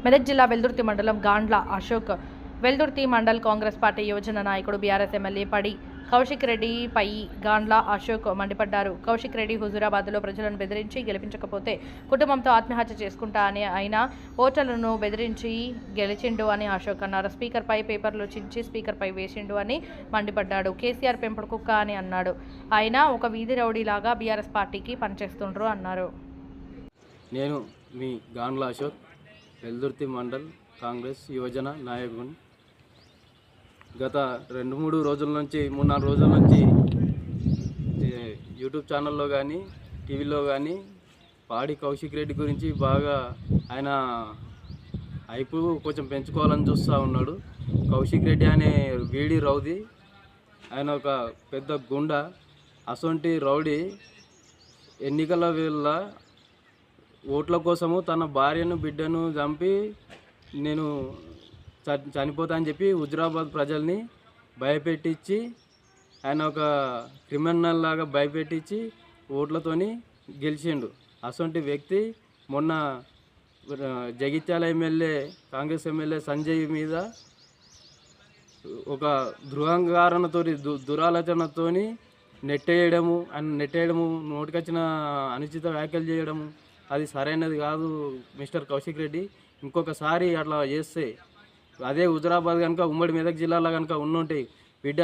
మెదక్ జిల్లా వెల్దుర్తి మండలం గాండ్ల అశోక్ వెల్దుర్తి మండల్ కాంగ్రెస్ పార్టీ యువజన నాయకుడు బీఆర్ఎస్ ఎమ్మెల్యే పడి కౌశిక్ రెడ్డిపై గాండ్ల అశోక్ మండిపడ్డారు. కౌశిక్ రెడ్డి హుజూరాబాద్లో ప్రజలను బెదిరించి గెలిపించకపోతే కుటుంబంతో ఆత్మహత్య చేసుకుంటా అని ఆయన ఓటర్లను బెదిరించి గెలిచిండు అని అశోక్ అన్నారు. స్పీకర్పై పేపర్లు చించి స్పీకర్పై వేసిండు అని మండిపడ్డాడు. కేసీఆర్ పెంపుడు కుక్క అని అన్నాడు. ఆయన ఒక వీధి రౌడీలాగా బీఆర్ఎస్ పార్టీకి పనిచేస్తుండ్రు అన్నారు. నేను మీ గాండ్ల అశోక్ వెల్దుర్తి మండల్ కాంగ్రెస్ యువజన నాయకుని. గత 2-3 రోజుల నుంచి 3-4 రోజుల నుంచి యూట్యూబ్ ఛానల్లో కానీ టీవీలో కానీ పాడి కౌశిక్ రెడ్డి గురించి బాగా ఆయన హైపు కొంచెం పెంచుకోవాలని చూస్తూ ఉన్నాడు. కౌశిక్ రెడ్డి అనే వీడి రౌడీ, ఆయన ఒక పెద్ద గుండా. అసొంటి రౌడీ ఎన్నికల వేళ ఓట్ల కోసము తన భార్యను బిడ్డను చంపి నేను చనిపోతా అని చెప్పి హుజూరాబాద్ ప్రజల్ని భయపెట్టించి, ఆయన ఒక క్రిమినల్ లాగా భయపెట్టించి ఓట్లతోని గెలిచిండు. అసొంటి వ్యక్తి మొన్న జగిత్యాల ఎమ్మెల్యే కాంగ్రెస్ ఎమ్మెల్యే సంజయ్ మీద ఒక దురహంకారణతో దురాలోచనతో నెట్టేయడము, నోటికొచ్చిన అనుచిత వ్యాఖ్యలు చేయడము అది సరైనది కాదు. మిస్టర్ కౌశిక్ రెడ్డి ఇంకొకసారి అట్లా చేస్తే అదే హుజూరాబాద్ కనుక ఉమ్మడి మెదక్ జిల్లాలో కనుక ఉండుంటే బిడ్డ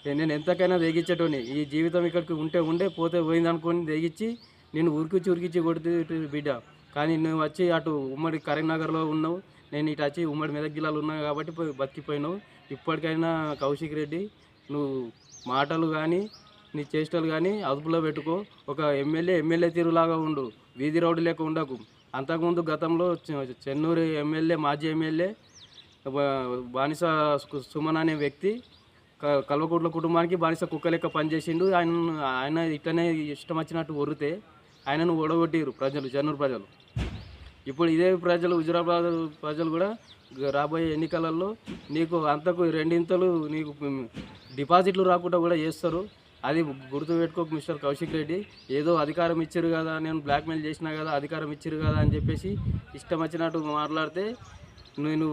నేను ఎంతకైనా తెగించేటోని. ఈ జీవితం ఇక్కడికి ఉండే పోతే పోయింది అనుకొని తెగించి నేను ఉరికిచ్చి కొడితే బిడ్డ. కానీ నువ్వు వచ్చి అటు ఉమ్మడి కరీంనగర్లో ఉన్నావు, నేను ఇటు వచ్చి ఉమ్మడి మెదక్ జిల్లాలో ఉన్నావు కాబట్టి బతికిపోయినావు. ఇప్పటికైనా కౌశిక్ రెడ్డి నువ్వు మాటలు కానీ నీ చేష్టలు కానీ అదుపులో పెట్టుకో. ఒక ఎమ్మెల్యే తీరులాగా ఉండు, వీధి రౌడీ లేక ఉండకు. అంతకుముందు గతంలో చెన్నూరు ఎమ్మెల్యే మాజీ ఎమ్మెల్యే బానిస సుమన్ అనే వ్యక్తి కల్వకుట్ల కుటుంబానికి బానిస కుక్క లెక్క పనిచేసిండు. ఆయన ఇట్లనే ఇష్టం వచ్చినట్టు ఒరితే ఆయనను ఓడగొట్టిరు చెన్నూరు ప్రజలు. ఇప్పుడు ఇదే ప్రజలు హుజూరాబాద్ ప్రజలు కూడా రాబోయే ఎన్నికలలో నీకు అంతకు 2 నీకు డిపాజిట్లు రాకుండా కూడా చేస్తారు. అది గుర్తుపెట్టుకోకు మిస్టర్ కౌశిక్ రెడ్డి. ఏదో అధికారం ఇచ్చారు కదా, నేను బ్లాక్మెయిల్ చేసినా కదా, అధికారం ఇచ్చారు కదా అని చెప్పేసి ఇష్టం వచ్చినట్టు మాట్లాడితే నేను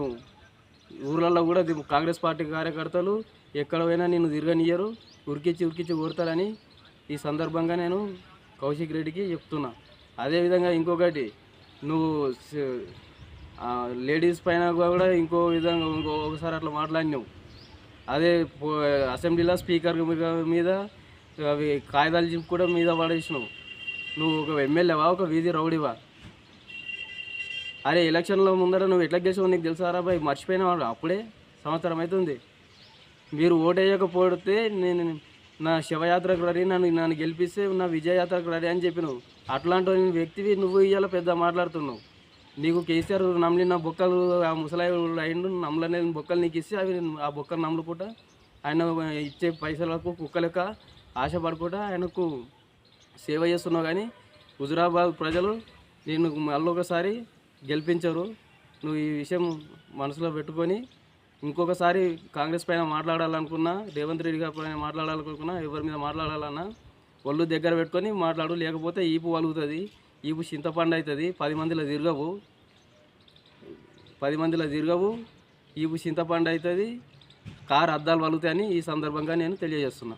ఊర్లలో కూడా కాంగ్రెస్ పార్టీ కార్యకర్తలు ఎక్కడ పోయినా నేను తిరగనియ్యరు, ఉరికిచ్చి కొడతారని ఈ సందర్భంగా నేను కౌశిక్ రెడ్డికి చెప్తున్నా. అదేవిధంగా ఇంకొకటి, నువ్వు లేడీస్ పైన కూడా ఇంకో విధంగా ఒకసారి అట్లా మాట్లాడినావు. అదే అసెంబ్లీలో స్పీకర్ మీద అవి కాగితాలు చింపు కూడా మీద పడేసినావు. నువ్వు ఒక ఎమ్మెల్యేవా, ఒక వీధి రౌడీవా? అరే ఎలక్షన్లో ముందర నువ్వు ఎట్లా గెలిచావు నీకు తెలుసారా బాయ్? మర్చిపోయినావాడు. అప్పుడే సంవత్సరం అవుతుంది. మీరు ఓటేయకపోతే నేను నా శివయాత్రకు రెడీ, నన్ను గెలిపిస్తే నా విజయయాత్రకు రెడీ అని చెప్పినావు. అట్లాంటి వ్యక్తివి నువ్వు ఇవాళ పెద్ద మాట్లాడుతున్నావు. నీకు కేసీఆర్ నమ్లిన బొక్కలు ఆ ముసలాయి అయిండు, నమ్మలనే బొక్కలు నీకు ఇస్తే అవి ఆ బొక్కలు నమ్ముకుంటా ఆయన ఇచ్చే పైసలకు కుక్క లెక్క ఆశపడకుండా ఆయనకు సేవ చేస్తున్నావు. కానీ హుజూరాబాద్ ప్రజలు నేను మళ్ళొకసారి గెలిపించరు. నువ్వు ఈ విషయం మనసులో పెట్టుకొని ఇంకొకసారి కాంగ్రెస్ పైన మాట్లాడాలనుకున్నా, రేవంత్ రెడ్డి గారి పైన మాట్లాడాలనుకున్నా, ఎవరి మీద మాట్లాడాలన్నా ఒళ్ళు దగ్గర పెట్టుకొని మాట్లాడు. లేకపోతే ఈపు వలుగుతుంది, ఈపు చింతపండు అవుతుంది, 10 మందిలో తిరగవు, ఈపు చింతపండు అవుతుంది, కారు అద్దాలు వలుగుతాయని ఈ సందర్భంగా నేను తెలియజేస్తున్నా.